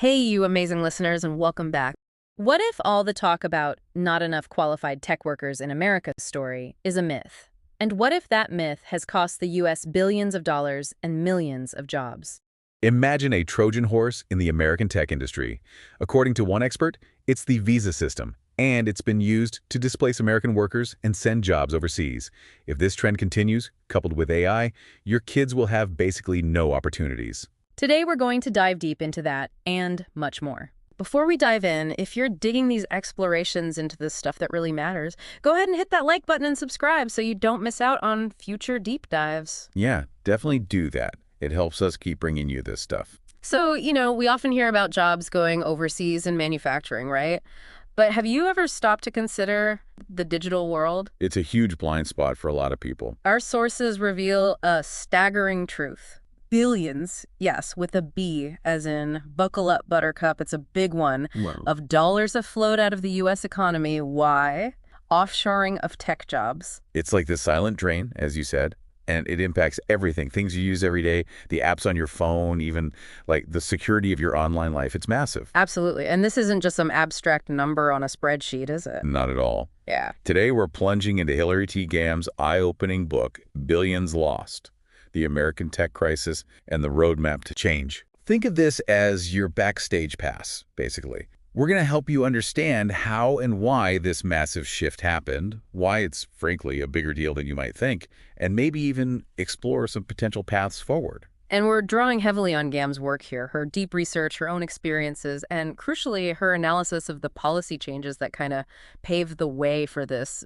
Hey, you amazing listeners, and welcome back. What if all the talk about not enough qualified tech workers in America's story is a myth? And what if that myth has cost the U.S. billions of dollars and millions of jobs? Imagine a Trojan horse in the American tech industry. According to one expert, it's the visa system, and it's been used to displace American workers and send jobs overseas. If this trend continues, coupled with AI, your kids will have basically no opportunities. Today, we're going to dive deep into that and much more. Before we dive in, if you're digging these explorations into the stuff that really matters, go ahead and hit that like button and subscribe so you don't miss out on future deep dives. Yeah, definitely do that. It helps us keep bringing you this stuff. So, we often hear about jobs going overseas in manufacturing, right? But have you ever stopped to consider the digital world? It's a huge blind spot for a lot of people. Our sources reveal a staggering truth. Billions, yes, with a B, as in buckle up, buttercup, it's a big one, Wow. of dollars afloat out of the U.S. economy. Why? Offshoring of tech jobs. It's like the silent drain, as you said, and it impacts everything, things you use every day, the apps on your phone, even like the security of your online life. It's massive. Absolutely. And this isn't just some abstract number on a spreadsheet, is it? Not at all. Yeah. Today, we're plunging into Hilary T. Gamm's eye-opening book, Billions Lost: The American Tech Crisis and the Roadmap to Change. Think of this as your backstage pass, basically. We're going to help you understand how and why this massive shift happened, why it's frankly a bigger deal than you might think, and maybe even explore some potential paths forward. And we're drawing heavily on Gam's work here, her deep research, her own experiences, and crucially, her analysis of the policy changes that kind of paved the way for this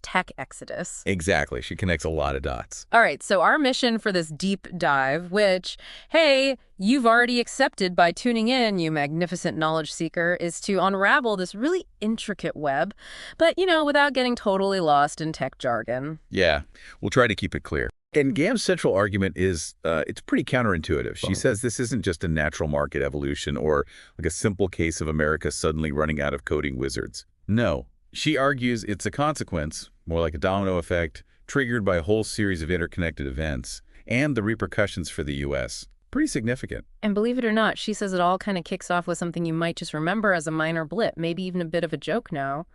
tech exodus. Exactly. She connects a lot of dots. All right, so our mission for this deep dive, which, hey, you've already accepted by tuning in, you magnificent knowledge seeker, is to unravel this really intricate web, but, without getting totally lost in tech jargon. Yeah, we'll try to keep it clear. And Gamm's central argument is it's pretty counterintuitive. She says this isn't just a natural market evolution or like a simple case of America suddenly running out of coding wizards. No. She argues it's a consequence, more like a domino effect, triggered by a whole series of interconnected events, and the repercussions for the U.S. Pretty significant. And believe it or not, she says it all kind of kicks off with something you might just remember as a minor blip, maybe even a bit of a joke now: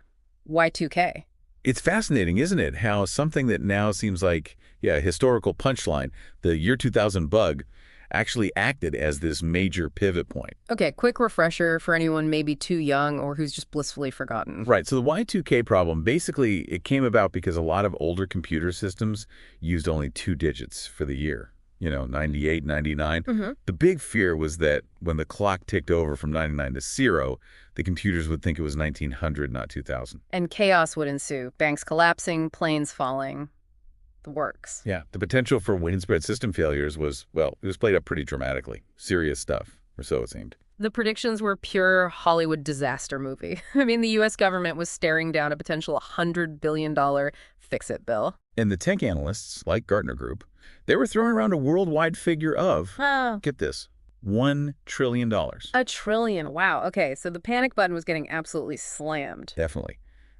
Y2K. It's fascinating, isn't it, how something that now seems like, a historical punchline, the year 2000 bug, actually acted as this major pivot point. Okay, quick refresher for anyone maybe too young or who's just blissfully forgotten. Right, so the Y2K problem, basically, it came about because a lot of older computer systems used only 2 digits for the year, 98, 99. The big fear was that when the clock ticked over from 99 to 0, the computers would think it was 1900, not 2000. And chaos would ensue, banks collapsing, planes falling. The works. Yeah, the potential for widespread system failures was, it was played up pretty dramatically. Serious stuff, or so it seemed. The predictions were pure Hollywood disaster movie. I mean, the U.S. government was staring down a potential $100 billion fix-it bill. And the tech analysts, like Gartner Group, they were throwing around a worldwide figure of, get this, $1 trillion. A trillion, wow. Okay, so the panic button was getting absolutely slammed. Definitely.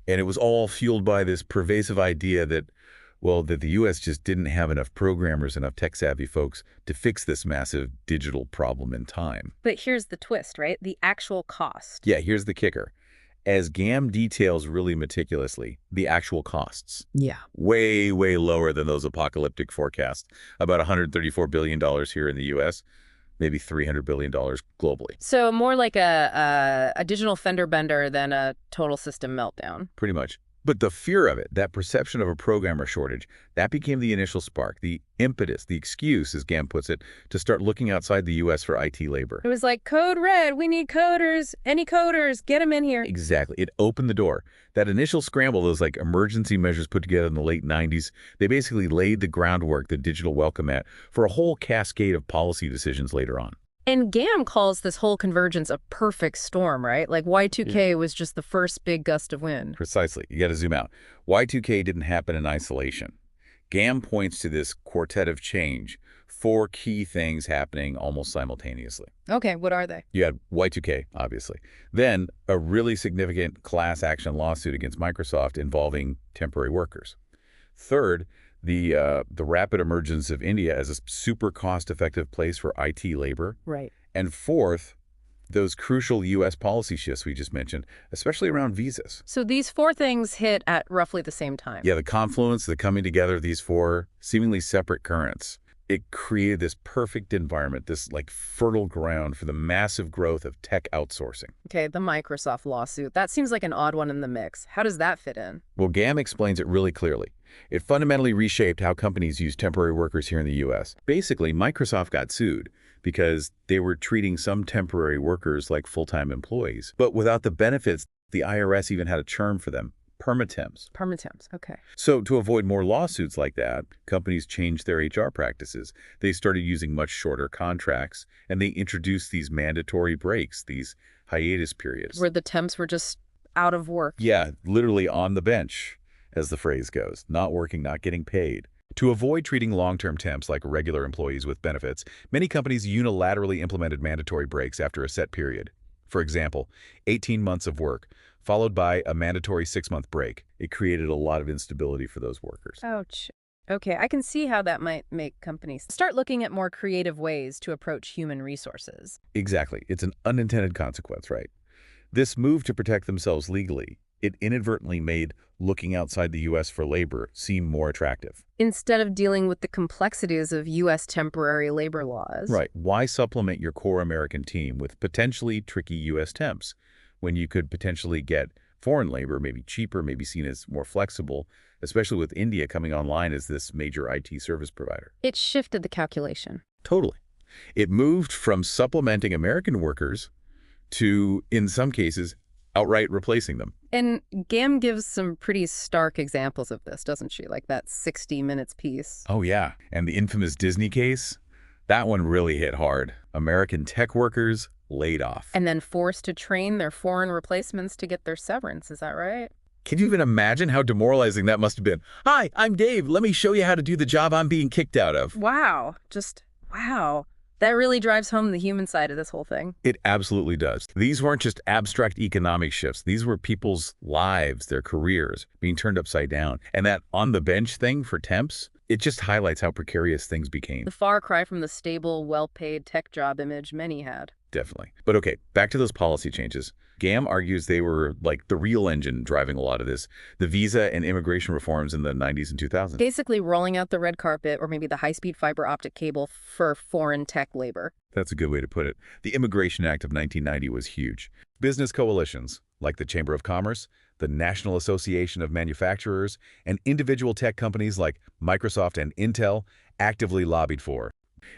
And it was all fueled by this pervasive idea that that the U.S. just didn't have enough programmers, enough tech-savvy folks to fix this massive digital problem in time. But here's the twist, right? The actual cost. Yeah, here's the kicker. As Gamm details really meticulously, the actual costs. Yeah. Way, way lower than those apocalyptic forecasts. About $134 billion here in the U.S., maybe $300 billion globally. So more like a digital fender bender than a total system meltdown. Pretty much. But the fear of it, that perception of a programmer shortage, that became the initial spark, the impetus, the excuse, as Gamm puts it, to start looking outside the U.S. for IT labor. It was like, code red, we need coders, any coders, get them in here. Exactly. It opened the door. That initial scramble, those like emergency measures put together in the late 90s, they basically laid the groundwork, the digital welcome mat, for a whole cascade of policy decisions later on. And Gamm calls this whole convergence a perfect storm, right? Like Y2K was just the first big gust of wind. Precisely. You got to zoom out. Y2K didn't happen in isolation. Gamm points to this quartet of change, 4 key things happening almost simultaneously. Okay, what are they? You had Y2K, obviously. Then a really significant class action lawsuit against Microsoft involving temporary workers. Third, the rapid emergence of India as a super cost-effective place for IT labor. Right. And fourth, Those crucial U.S. policy shifts we just mentioned, especially around visas. So these four things hit at roughly the same time. Yeah, the confluence, the coming together of these four seemingly separate currents, it created this perfect environment, this like fertile ground for the massive growth of tech outsourcing. Okay, the Microsoft lawsuit. That seems like an odd one in the mix. How does that fit in? Well, GAM explains it really clearly. It fundamentally reshaped how companies use temporary workers here in the U.S. Basically, Microsoft got sued because they were treating some temporary workers like full-time employees. But without the benefits, the IRS even had a term for them, permatemps. Permatemps, okay. So to avoid more lawsuits like that, companies changed their HR practices. They started using much shorter contracts, and they introduced these mandatory breaks, these hiatus periods. Where the temps were just out of work. Yeah, literally on the bench, as the phrase goes, not working, not getting paid. To avoid treating long-term temps like regular employees with benefits, many companies unilaterally implemented mandatory breaks after a set period. For example, 18 months of work, followed by a mandatory 6-month break. It created a lot of instability for those workers. Ouch. Okay, I can see how that might make companies start looking at more creative ways to approach human resources. Exactly. It's an unintended consequence, right? This move to protect themselves legally, it inadvertently made looking outside the U.S. for labor seem more attractive. Instead of dealing with the complexities of U.S. temporary labor laws. Right. Why supplement your core American team with potentially tricky U.S. temps when you could potentially get foreign labor, maybe cheaper, maybe seen as more flexible, especially with India coming online as this major IT service provider? It shifted the calculation. Totally. It moved from supplementing American workers to, in some cases, outright replacing them. And GAM gives some pretty stark examples of this, doesn't she? Like that 60 Minutes piece. Oh, yeah. And the infamous Disney case, that one really hit hard. American tech workers laid off. And then forced to train their foreign replacements to get their severance, is that right? Can you even imagine how demoralizing that must have been? Hi, I'm Dave. Let me show you how to do the job I'm being kicked out of. Wow. Wow. That really drives home the human side of this whole thing. It absolutely does. These weren't just abstract economic shifts. These were people's lives, their careers, being turned upside down. And that on-the-bench thing for temps, it just highlights how precarious things became. The far cry from the stable, well-paid tech job image many had. Definitely. But okay, back to those policy changes. GAM argues they were like the real engine driving a lot of this, the visa and immigration reforms in the 90s and 2000s. Basically rolling out the red carpet or maybe the high-speed fiber optic cable for foreign tech labor. That's a good way to put it. The Immigration Act of 1990 was huge. Business coalitions, like the Chamber of Commerce, the National Association of Manufacturers, and individual tech companies like Microsoft and Intel actively lobbied for.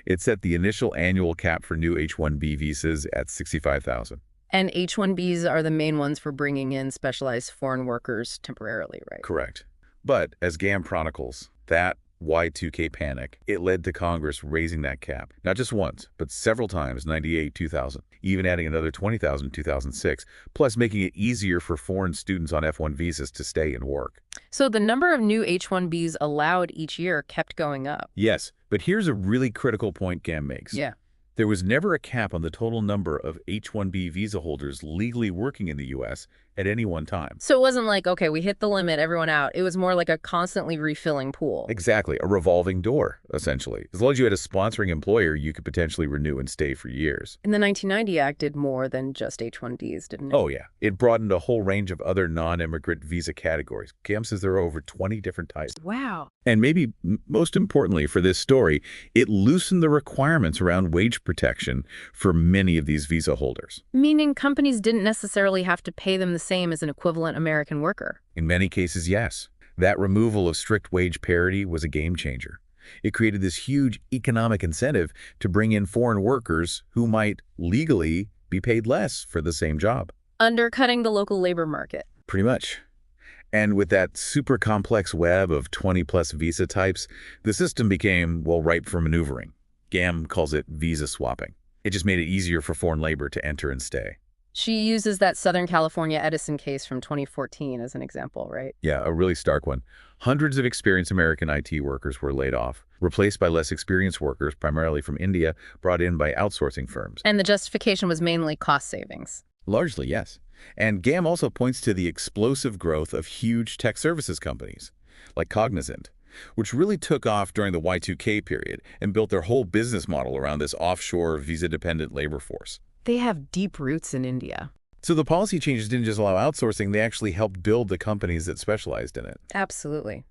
It set the initial annual cap for new H-1B visas at 65,000. And H-1Bs are the main ones for bringing in specialized foreign workers temporarily, right? Correct. But as GAM chronicles, that Y2K panic, it led to Congress raising that cap, not just once, but several times, 98, 2000, even adding another 20,000 in 2006, plus making it easier for foreign students on F-1 visas to stay and work. So the number of new H-1Bs allowed each year kept going up. Yes, but here's a really critical point GAM makes. Yeah. There was never a cap on the total number of H-1B visa holders legally working in the U.S. at any one time. So it wasn't like, okay, we hit the limit, everyone out. It was more like a constantly refilling pool. Exactly, a revolving door, essentially. As long as you had a sponsoring employer, you could potentially renew and stay for years. And the 1990 Act did more than just H-1Bs, didn't it? Oh, yeah. It broadened a whole range of other non-immigrant visa categories. GAM says there are over 20 different types. Wow. And maybe most importantly for this story, it loosened the requirements around wage protection for many of these visa holders. Meaning companies didn't necessarily have to pay them the same as an equivalent American worker. In many cases, yes. That removal of strict wage parity was a game changer. It created this huge economic incentive to bring in foreign workers who might legally be paid less for the same job. Undercutting the local labor market. Pretty much. And with that super complex web of 20-plus visa types, the system became, well, ripe for maneuvering. GAM calls it visa swapping. It just made it easier for foreign labor to enter and stay. She uses that Southern California Edison case from 2014 as an example, right? Yeah, a really stark one. Hundreds of experienced American IT workers were laid off, replaced by less experienced workers, primarily from India, brought in by outsourcing firms. And the justification was mainly cost savings. Largely, yes. And GAM also points to the explosive growth of huge tech services companies, like Cognizant, which really took off during the Y2K period and built their whole business model around this offshore visa-dependent labor force. They have deep roots in India. So the policy changes didn't just allow outsourcing, they actually helped build the companies that specialized in it. Absolutely.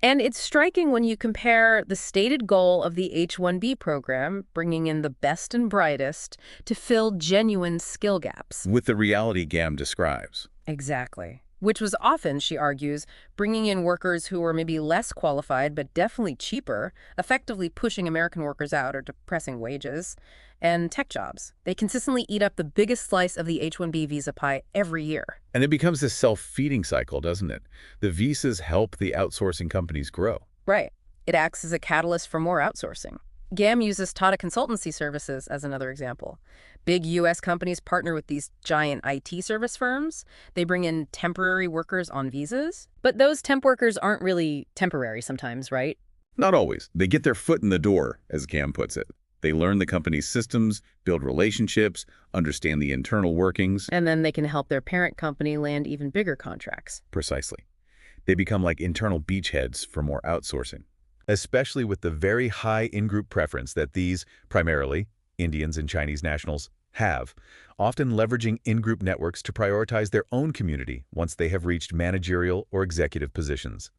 And it's striking when you compare the stated goal of the H-1B program, bringing in the best and brightest, to fill genuine skill gaps. With the reality GAM describes. Exactly. Which was often, she argues, bringing in workers who were maybe less qualified but definitely cheaper, effectively pushing American workers out or depressing wages, and tech jobs. They consistently eat up the biggest slice of the H-1B visa pie every year. And it becomes this self-feeding cycle, doesn't it? The visas help the outsourcing companies grow. Right. It acts as a catalyst for more outsourcing. GAM uses Tata consultancy services as another example. Big U.S. companies partner with these giant IT service firms. They bring in temporary workers on visas. But those temp workers aren't really temporary sometimes, right? Not always. They get their foot in the door, as GAM puts it. They learn the company's systems, build relationships, understand the internal workings. And then they can help their parent company land even bigger contracts. Precisely. They become like internal beachheads for more outsourcing, especially with the very high in-group preference that these, primarily Indians and Chinese nationals, have, often leveraging in-group networks to prioritize their own community once they have reached managerial or executive positions.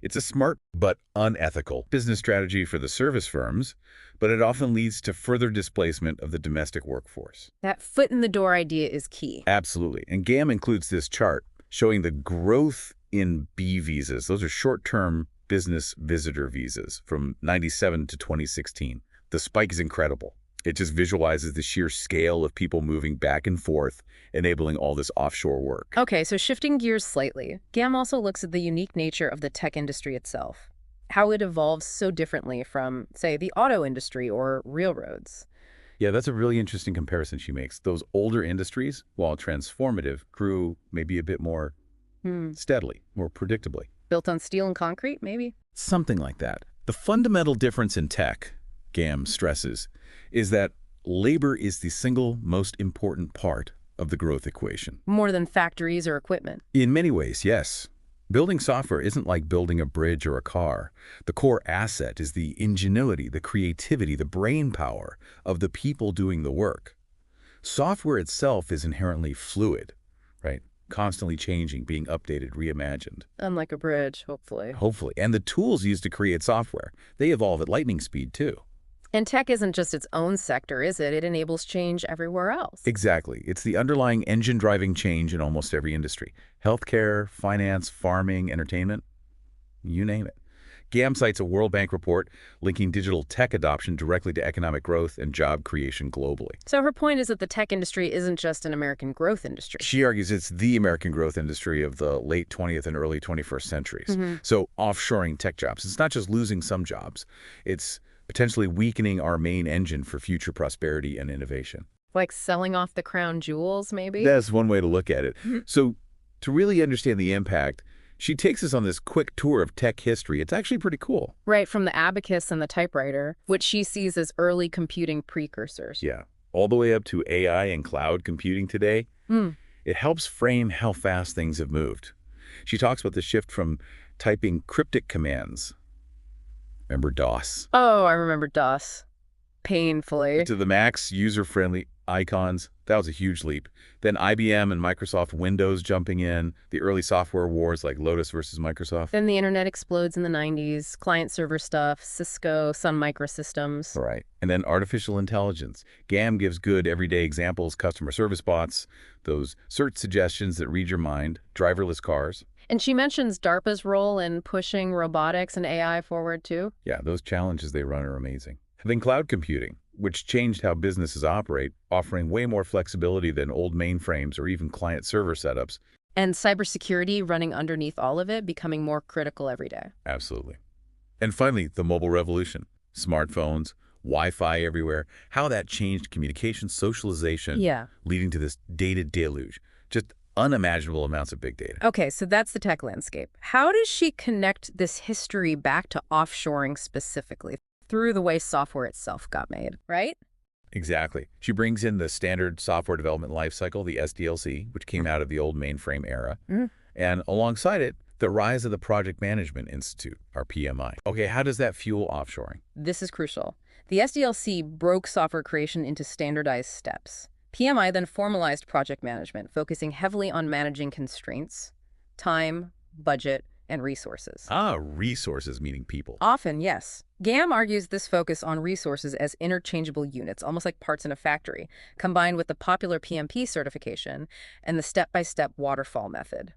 It's a smart but unethical business strategy for the service firms, but it often leads to further displacement of the domestic workforce. That foot-in-the-door idea is key. Absolutely. And GAM includes this chart showing the growth in B visas. Those are short-term business visitor visas from 97 to 2016. The spike is incredible. It just visualizes the sheer scale of people moving back and forth, enabling all this offshore work. Okay, so shifting gears slightly, GAM also looks at the unique nature of the tech industry itself, how it evolves so differently from, say, the auto industry or railroads. Yeah, that's a really interesting comparison she makes. Those older industries, while transformative, grew maybe a bit more steadily, more predictably. Built on steel and concrete, maybe? Something like that. The fundamental difference in tech, GAM stresses, is that labor is the single most important part of the growth equation. More than factories or equipment. In many ways, yes. Building software isn't like building a bridge or a car. The core asset is the ingenuity, the creativity, the brain power of the people doing the work. Software itself is inherently fluid, right? Constantly changing, being updated, reimagined. Unlike a bridge, hopefully. Hopefully. And the tools used to create software, they evolve at lightning speed too. And tech isn't just its own sector, is it? It enables change everywhere else. Exactly. It's the underlying engine driving change in almost every industry. Healthcare, finance, farming, entertainment, you name it. GAM cites a World Bank report linking digital tech adoption directly to economic growth and job creation globally. So her point is that the tech industry isn't just an American growth industry. She argues it's the American growth industry of the late 20th and early 21st centuries. So offshoring tech jobs, it's not just losing some jobs. It's potentially weakening our main engine for future prosperity and innovation. Like selling off the crown jewels, maybe? That's one way to look at it. So to really understand the impact, she takes us on this quick tour of tech history. It's actually pretty cool. Right, from the abacus and the typewriter, which she sees as early computing precursors. Yeah, all the way up to AI and cloud computing today. It helps frame how fast things have moved. She talks about the shift from typing cryptic commands, remember DOS? Oh, I remember DOS. Painfully. To the Mac's user-friendly icons. That was a huge leap. Then IBM and Microsoft Windows jumping in, the early software wars like Lotus versus Microsoft. Then the internet explodes in the 90s, client-server stuff, Cisco, Sun Microsystems. Right. And then artificial intelligence. GAM gives good everyday examples, customer service bots, those search suggestions that read your mind, driverless cars. And she mentions DARPA's role in pushing robotics and AI forward, too. Yeah, those challenges they run are amazing. And then cloud computing, which changed how businesses operate, offering way more flexibility than old mainframes or even client-server setups. And cybersecurity running underneath all of it, becoming more critical every day. Absolutely. And finally, the mobile revolution. Smartphones, Wi-Fi everywhere, how that changed communication, socialization, leading to this data deluge. Just unimaginable amounts of big data. Okay, so that's the tech landscape. How does she connect this history back to offshoring specifically? Through the way software itself got made, right? Exactly. She brings in the standard software development lifecycle, the SDLC, which came out of the old mainframe era. And alongside it, the rise of the Project Management Institute, or PMI. Okay, how does that fuel offshoring? This is crucial. The SDLC broke software creation into standardized steps. PMI then formalized project management, focusing heavily on managing constraints, time, budget, and resources. Ah, resources meaning people. Often, yes. GAM argues this focus on resources as interchangeable units, almost like parts in a factory, combined with the popular PMP certification and the step-by-step waterfall method.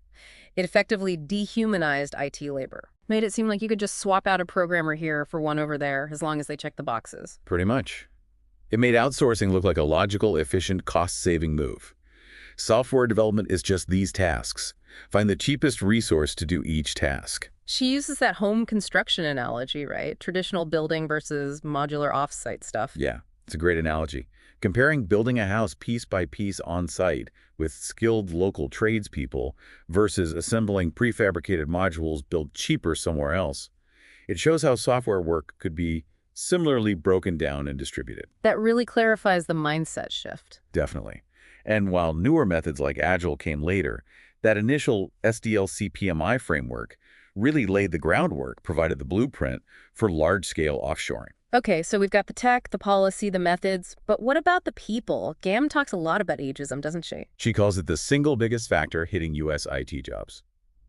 It effectively dehumanized IT labor, made it seem like you could just swap out a programmer here for one over there as long as they check the boxes. Pretty much. It made outsourcing look like a logical, efficient, cost-saving move. Software development is just these tasks. Find the cheapest resource to do each task. She uses that home construction analogy, right? Traditional building versus modular off-site stuff. Yeah, it's a great analogy. Comparing building a house piece by piece on-site with skilled local tradespeople versus assembling prefabricated modules built cheaper somewhere else. It shows how software work could be similarly broken down and distributed. That really clarifies the mindset shift. Definitely. And while newer methods like Agile came later, that initial SDLC PMI framework really laid the groundwork, provided the blueprint for large-scale offshoring. Okay, so we've got the tech, the policy, the methods, but what about the people? GAM talks a lot about ageism, doesn't she? She calls it the single biggest factor hitting U.S. IT jobs.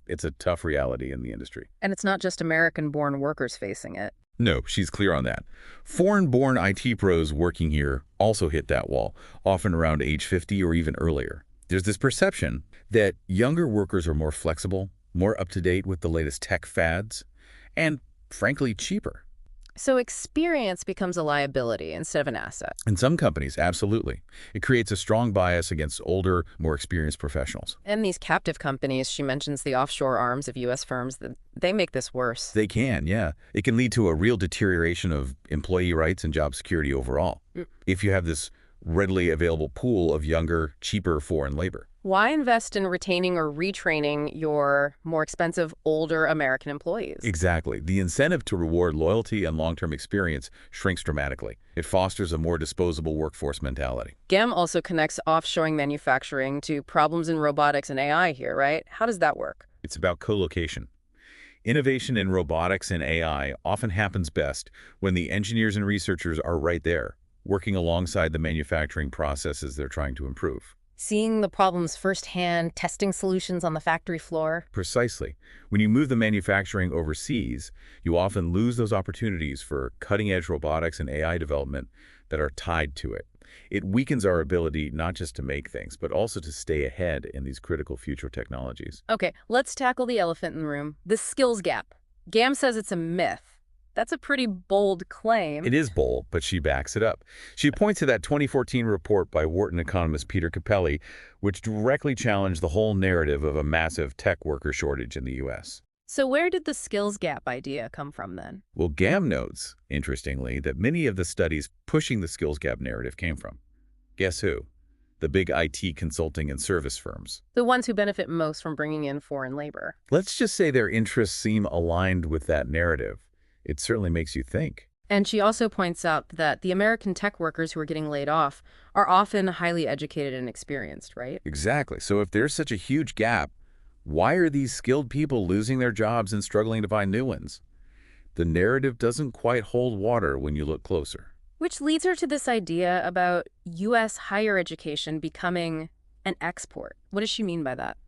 It's a tough reality in the industry. And it's not just American-born workers facing it. No, she's clear on that. Foreign-born IT pros working here also hit that wall, often around age 50 or even earlier. There's this perception that younger workers are more flexible, more up-to-date with the latest tech fads, and, frankly, cheaper. So experience becomes a liability instead of an asset. In some companies, absolutely. It creates a strong bias against older, more experienced professionals. And these captive companies, she mentions the offshore arms of U.S. firms, they make this worse. They can, yeah. It can lead to a real deterioration of employee rights and job security overall, if you have this readily available pool of younger, cheaper foreign labor. Why invest in retaining or retraining your more expensive, older American employees? Exactly. The incentive to reward loyalty and long-term experience shrinks dramatically. It fosters a more disposable workforce mentality. GEM also connects offshoring manufacturing to problems in robotics and AI here, right? How does that work? It's about co-location. Innovation in robotics and AI often happens best when the engineers and researchers are right there, working alongside the manufacturing processes they're trying to improve. Seeing the problems firsthand, testing solutions on the factory floor. Precisely. When you move the manufacturing overseas, you often lose those opportunities for cutting-edge robotics and AI development that are tied to it. It weakens our ability not just to make things, but also to stay ahead in these critical future technologies. Okay, let's tackle the elephant in the room, the skills gap. GAM says it's a myth. That's a pretty bold claim. It is bold, but she backs it up. She points to that 2014 report by Wharton economist Peter Capelli, which directly challenged the whole narrative of a massive tech worker shortage in the U.S. So where did the skills gap idea come from then? Well, GAM notes, interestingly, that many of the studies pushing the skills gap narrative came from. Guess who? The big IT consulting and service firms. The ones who benefit most from bringing in foreign labor. Let's just say their interests seem aligned with that narrative. It certainly makes you think. And she also points out that the American tech workers who are getting laid off are often highly educated and experienced, right? Exactly. So if there's such a huge gap, why are these skilled people losing their jobs and struggling to find new ones? The narrative doesn't quite hold water when you look closer. Which leads her to this idea about U.S. higher education becoming an export. What does she mean by that?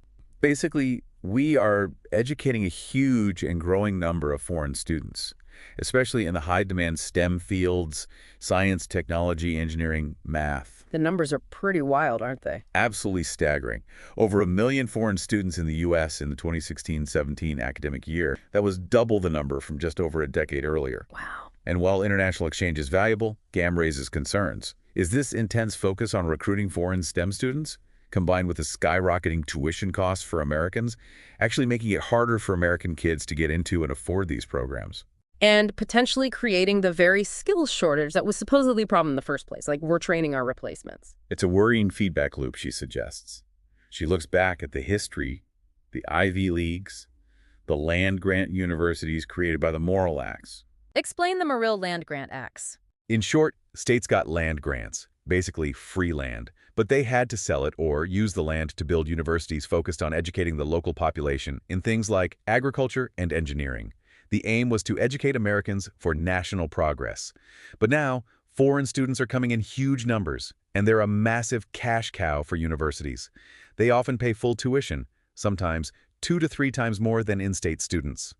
Basically, we are educating a huge and growing number of foreign students, especially in the high-demand STEM fields, science, technology, engineering, math. The numbers are pretty wild, aren't they? Absolutely staggering. Over 1 million foreign students in the U.S. in the 2016-17 academic year. That was double the number from just over a decade earlier. Wow. And while international exchange is valuable, GAM raises concerns. Is this intense focus on recruiting foreign STEM students, combined with the skyrocketing tuition costs for Americans, actually making it harder for American kids to get into and afford these programs? And potentially creating the very skills shortage that was supposedly a problem in the first place, like we're training our replacements. It's a worrying feedback loop, she suggests. She looks back at the history, the Ivy Leagues, the land-grant universities created by the Morrill Acts. Explain the Morrill Land-Grant Acts. In short, states got land grants, basically free land, but they had to sell it or use the land to build universities focused on educating the local population in things like agriculture and engineering. The aim was to educate Americans for national progress. But now, foreign students are coming in huge numbers, And they're a massive cash cow for universities. They often pay full tuition, sometimes 2 to 3 times more than in-state students.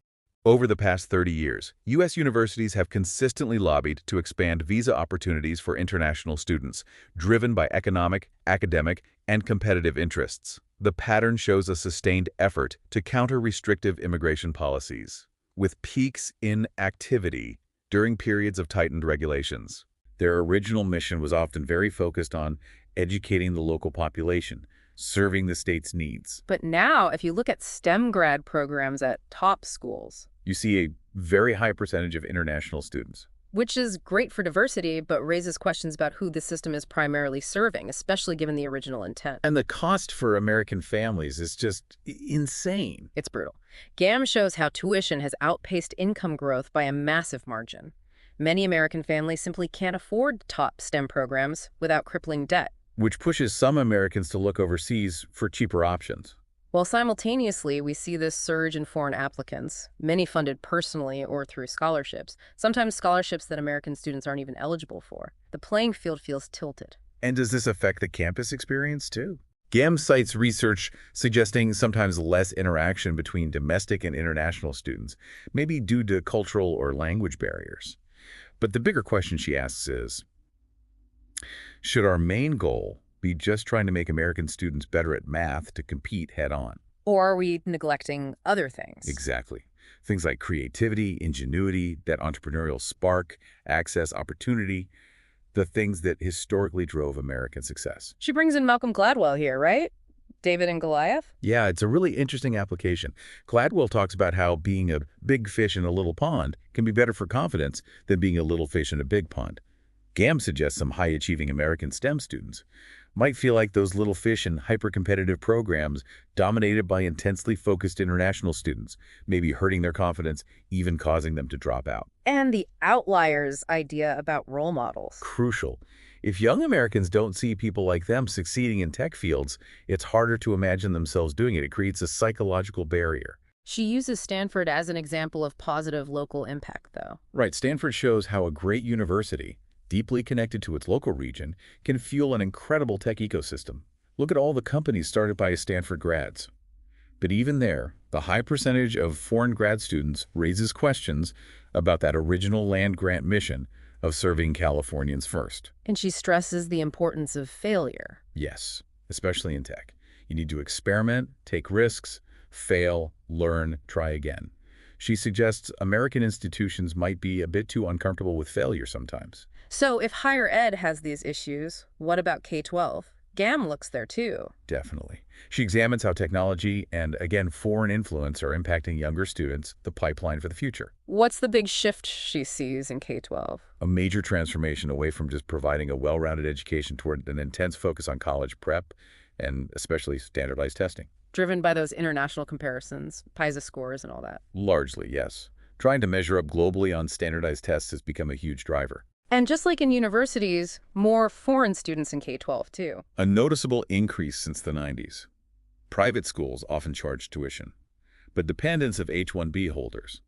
Over the past 30 years, U.S. universities have consistently lobbied to expand visa opportunities for international students, driven by economic, academic, and competitive interests. The pattern shows a sustained effort to counter restrictive immigration policies, with peaks in activity during periods of tightened regulations. Their original mission was often very focused on educating the local population, serving the state's needs. But now, if you look at STEM grad programs at top schools, You see a very high percentage of international students. which is great for diversity, but raises questions about who the system is primarily serving, especially given the original intent. And the cost for American families is just insane. It's brutal. GAM shows how tuition has outpaced income growth by a massive margin. Many American families simply can't afford top STEM programs without crippling debt. Which pushes some Americans to look overseas for cheaper options. While simultaneously, we see this surge in foreign applicants, many funded personally or through scholarships, sometimes scholarships that American students aren't even eligible for. The playing field feels tilted. And does this affect the campus experience too? GAM cites research suggesting sometimes less interaction between domestic and international students, maybe due to cultural or language barriers. But the bigger question she asks is, should our main goal be just trying to make American students better at math to compete head-on? Or are we neglecting other things? Exactly. Things like creativity, ingenuity, that entrepreneurial spark, access, opportunity, the things that historically drove American success. She brings in Malcolm Gladwell here, right? David and Goliath? Yeah, it's a really interesting application. Gladwell talks about how being a big fish in a little pond can be better for confidence than being a little fish in a big pond. GAM suggests some high-achieving American STEM students might feel like those little fish in hyper-competitive programs dominated by intensely focused international students, maybe hurting their confidence, even causing them to drop out. And the outliers idea about role models. Crucial. If young Americans don't see people like them succeeding in tech fields, it's harder to imagine themselves doing it. It creates a psychological barrier. She uses Stanford as an example of positive local impact, though. Right, Stanford shows how a great university, deeply connected to its local region, can fuel an incredible tech ecosystem. Look at all the companies started by Stanford grads. But even there, the high percentage of foreign grad students raises questions about that original land-grant mission of serving Californians first. And she stresses the importance of failure. Yes, especially in tech. You need to experiment, take risks, fail, learn, try again. She suggests American institutions might be a bit too uncomfortable with failure sometimes. So if higher ed has these issues, what about K-12? GAM looks there too. Definitely. She examines how technology and, again, foreign influence are impacting younger students, the pipeline for the future. What's the big shift she sees in K-12? A major transformation away from just providing a well-rounded education toward an intense focus on college prep and especially standardized testing. Driven by those international comparisons, PISA scores and all that. Largely, yes. Trying to measure up globally on standardized tests has become a huge driver. And just like in universities, more foreign students in K-12 too. A noticeable increase since the 90s. Private schools often charge tuition, but dependents of H-1B holders,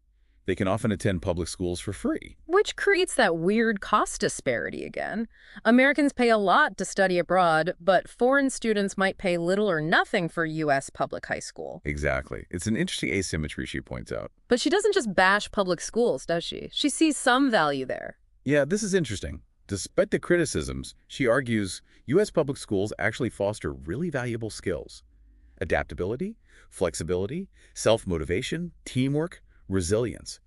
they can often attend public schools for free. Which creates that weird cost disparity again. Americans pay a lot to study abroad, but foreign students might pay little or nothing for U.S. public high school. Exactly. It's an interesting asymmetry she points out. But she doesn't just bash public schools, does she? She sees some value there. Yeah, this is interesting. Despite the criticisms, she argues U.S. public schools actually foster really valuable skills. Adaptability, flexibility, self-motivation, teamwork, resilience.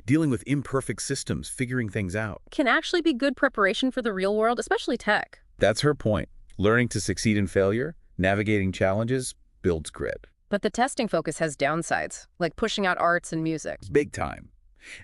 Dealing with imperfect systems, figuring things out. Can actually be good preparation for the real world, especially tech. That's her point. Learning to succeed in failure, navigating challenges, builds grit. But the testing focus has downsides, like pushing out arts and music. Big time.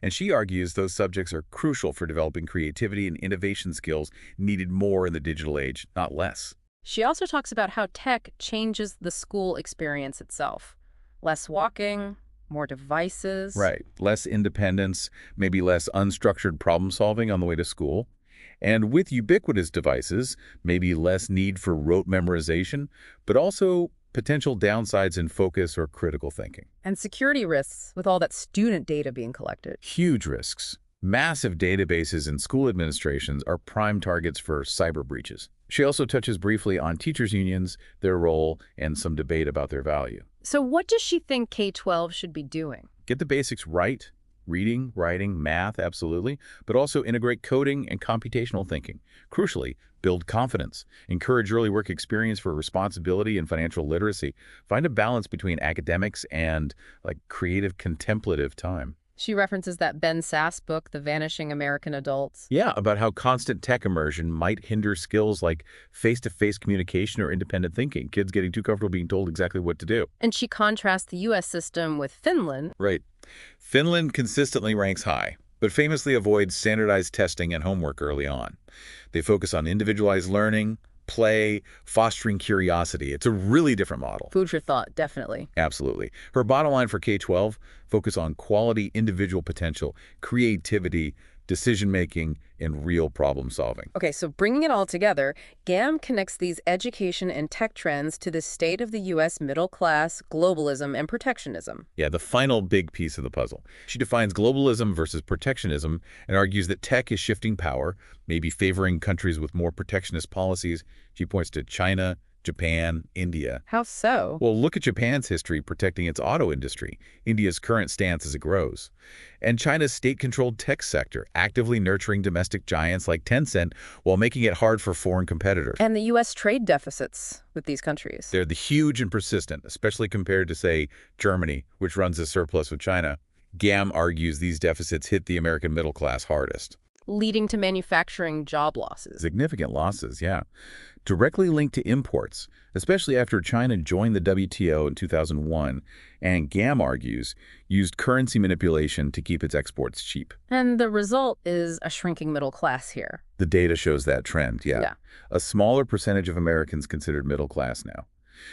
And she argues those subjects are crucial for developing creativity and innovation skills needed more in the digital age, not less. She also talks about how tech changes the school experience itself. Less walking, more devices. Right. Less independence, maybe less unstructured problem solving on the way to school. And with ubiquitous devices, maybe less need for rote memorization, but also potential downsides in focus or critical thinking. And security risks with all that student data being collected. Huge risks. Massive databases and school administrations are prime targets for cyber breaches. She also touches briefly on teachers' unions, their role, and some debate about their value. So what does she think K-12 should be doing? Get the basics right, reading, writing, math, absolutely, but also integrate coding and computational thinking. Crucially, build confidence, encourage early work experience for responsibility and financial literacy. Find a balance between academics and creative contemplative time. She references that Ben Sass book, The Vanishing American Adults. Yeah, about how constant tech immersion might hinder skills like face-to-face communication or independent thinking, kids getting too comfortable being told exactly what to do. And she contrasts the U.S. system with Finland. Right. Finland consistently ranks high, but famously avoids standardized testing and homework early on. They focus on individualized learning, play, fostering curiosity. It's a really different model. Food for thought, definitely. Absolutely. Her bottom line for K-12, focus on quality individual potential, creativity, decision-making, and real problem-solving. Okay, so bringing it all together, GAM connects these education and tech trends to the state of the U.S. middle class, globalism, and protectionism. Yeah, the final big piece of the puzzle. She defines globalism versus protectionism and argues that tech is shifting power, maybe favoring countries with more protectionist policies. She points to China, Japan, India. How so? Well, look at Japan's history protecting its auto industry, India's current stance as it grows, and China's state-controlled tech sector, actively nurturing domestic giants like Tencent while making it hard for foreign competitors. And the U.S. trade deficits with these countries. They're huge and persistent, especially compared to, say, Germany, which runs a surplus with China. GAM argues these deficits hit the American middle class hardest. Leading to manufacturing job losses. Significant losses, yeah. Directly linked to imports, especially after China joined the WTO in 2001, and GAM argues used currency manipulation to keep its exports cheap. And the result is a shrinking middle class here. The data shows that trend, yeah. A smaller percentage of Americans considered middle class now.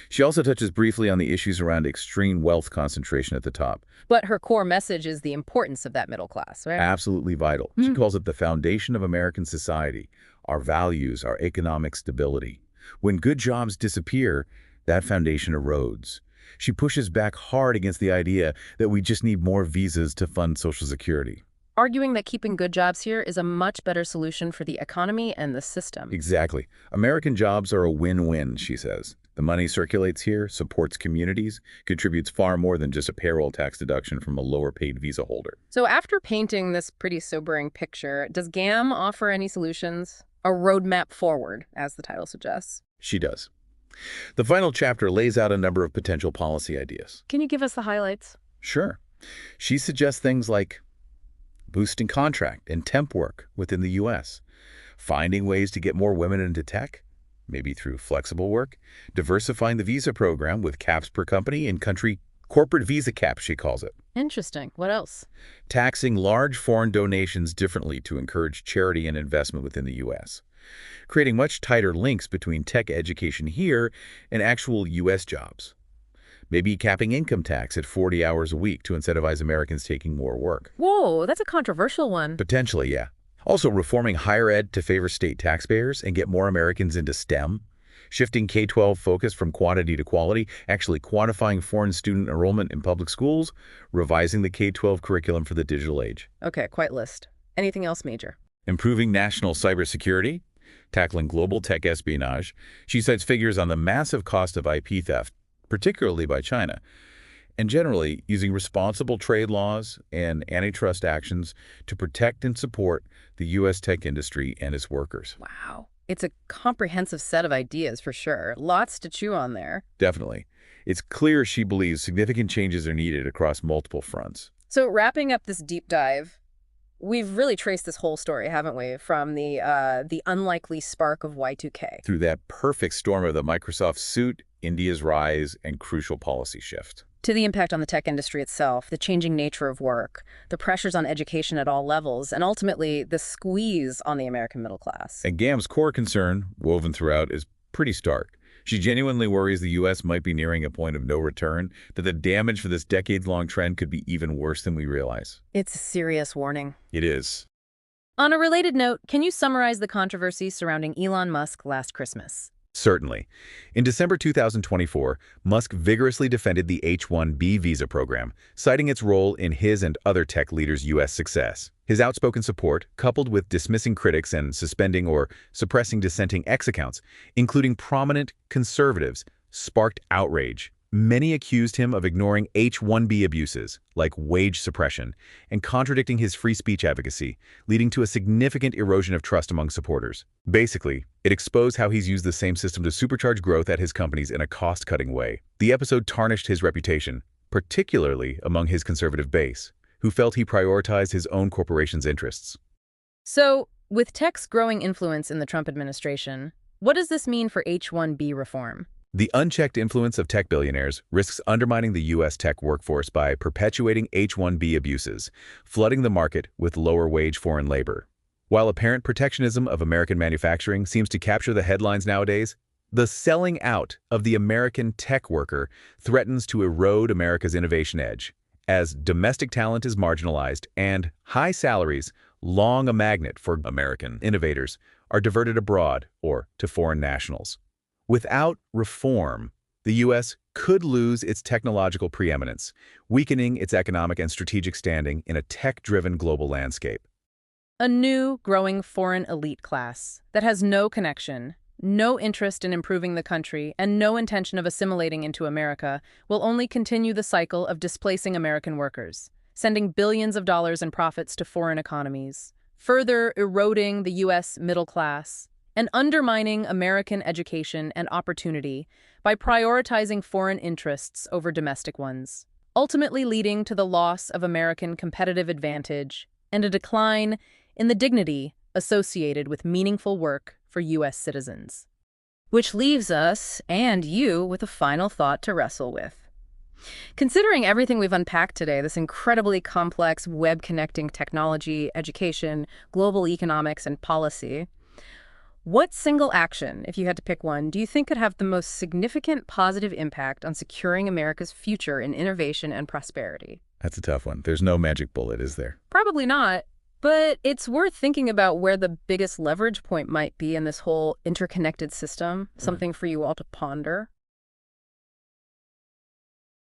She also touches briefly on the issues around extreme wealth concentration at the top. But her core message is the importance of that middle class, right? Absolutely vital. She calls it the foundation of American society, our values, our economic stability. When good jobs disappear, that foundation erodes. She pushes back hard against the idea that we just need more visas to fund Social Security. Arguing that keeping good jobs here is a much better solution for the economy and the system. Exactly. American jobs are a win-win, she says. The money circulates here, supports communities, contributes far more than just a payroll tax deduction from a lower-paid visa holder. So after painting this pretty sobering picture, does GAM offer any solutions? A roadmap forward, as the title suggests. She does. The final chapter lays out a number of potential policy ideas. Can you give us the highlights? Sure. She suggests things like boosting contract and temp work within the U.S., finding ways to get more women into tech, maybe through flexible work, diversifying the visa program with caps per company and country corporate visa caps, she calls it. Interesting. What else? Taxing large foreign donations differently to encourage charity and investment within the U.S., creating much tighter links between tech education here and actual U.S. jobs. Maybe capping income tax at 40 hours a week to incentivize Americans taking more work. Whoa, that's a controversial one. Potentially, yeah. Also, reforming higher ed to favor state taxpayers and get more Americans into STEM. Shifting K-12 focus from quantity to quality, actually quantifying foreign student enrollment in public schools, revising the K-12 curriculum for the digital age. Okay, quite list. Anything else major? Improving national cybersecurity, tackling global tech espionage. She cites figures on the massive cost of IP theft, particularly by China, and generally using responsible trade laws and antitrust actions to protect and support the U.S. tech industry and its workers. Wow. It's a comprehensive set of ideas for sure. Lots to chew on there. Definitely. It's clear she believes significant changes are needed across multiple fronts. So wrapping up this deep dive, we've really traced this whole story, haven't we? From the unlikely spark of Y2K. Through that perfect storm of the Microsoft suit, India's rise, and crucial policy shift. To the impact on the tech industry itself, the changing nature of work, the pressures on education at all levels, and ultimately the squeeze on the American middle class. And GAM's core concern, woven throughout, is pretty stark. She genuinely worries the U.S. might be nearing a point of no return, that the damage for this decades-long trend could be even worse than we realize. It's a serious warning. It is. On a related note, can you summarize the controversy surrounding Elon Musk last Christmas? Certainly. In December 2024, Musk vigorously defended the H-1B visa program, citing its role in his and other tech leaders' U.S. success. His outspoken support, coupled with dismissing critics and suspending or suppressing dissenting X accounts, including prominent conservatives, sparked outrage. Many accused him of ignoring H-1B abuses, like wage suppression, and contradicting his free speech advocacy, leading to a significant erosion of trust among supporters. Basically, it exposed how he's used the same system to supercharge growth at his companies in a cost-cutting way. The episode tarnished his reputation, particularly among his conservative base, who felt he prioritized his own corporation's interests. So, with tech's growing influence in the Trump administration, what does this mean for H-1B reform? The unchecked influence of tech billionaires risks undermining the U.S. tech workforce by perpetuating H-1B abuses, flooding the market with lower-wage foreign labor. While apparent protectionism of American manufacturing seems to capture the headlines nowadays, the selling out of the American tech worker threatens to erode America's innovation edge, as domestic talent is marginalized and high salaries, long a magnet for American innovators, are diverted abroad or to foreign nationals. Without reform, the U.S. could lose its technological preeminence, weakening its economic and strategic standing in a tech-driven global landscape. A new, growing foreign elite class that has no connection, no interest in improving the country, and no intention of assimilating into America will only continue the cycle of displacing American workers, sending billions of dollars in profits to foreign economies, further eroding the U.S. middle class, and undermining American education and opportunity by prioritizing foreign interests over domestic ones, ultimately leading to the loss of American competitive advantage and a decline in the dignity associated with meaningful work for U.S. citizens. Which leaves us, and you, with a final thought to wrestle with. Considering everything we've unpacked today, this incredibly complex web-connecting technology, education, global economics, and policy, what single action, if you had to pick one, do you think could have the most significant positive impact on securing America's future in innovation and prosperity? That's a tough one. There's no magic bullet, is there? Probably not, but it's worth thinking about where the biggest leverage point might be in this whole interconnected system, something for you all to ponder.